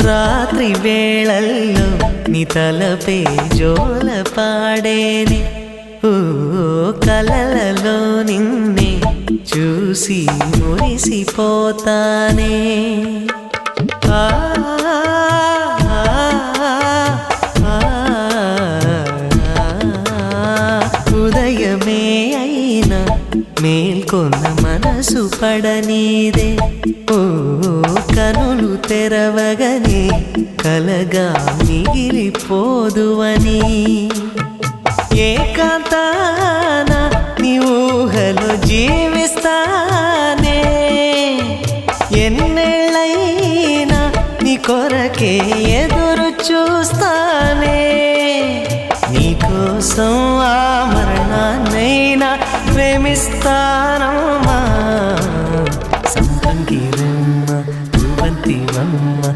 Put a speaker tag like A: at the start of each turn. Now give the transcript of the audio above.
A: రాత్రి వేళల్లో నీ తలపే జోల పాడేనే ఓ కలలలో నిన్నే చూసి మురిసిపోతానే ఆ ఉదయమే అయినా మేల్కొన్న మనసు పడనీదే ఓ కనులు తెరవగనే కలగా మిగిలిపోదువని ఏకాంతాన నీ ఊహలో జీవిస్తానే ఎన్నేళ్ళైనా నీ కొరకే ఎదురు చూస్తానే నీకోసం ఆ మరణాన్నైనా ప్రేమిస్తానమ్మా సంపంగిరమ్మ రువంతివమ్మ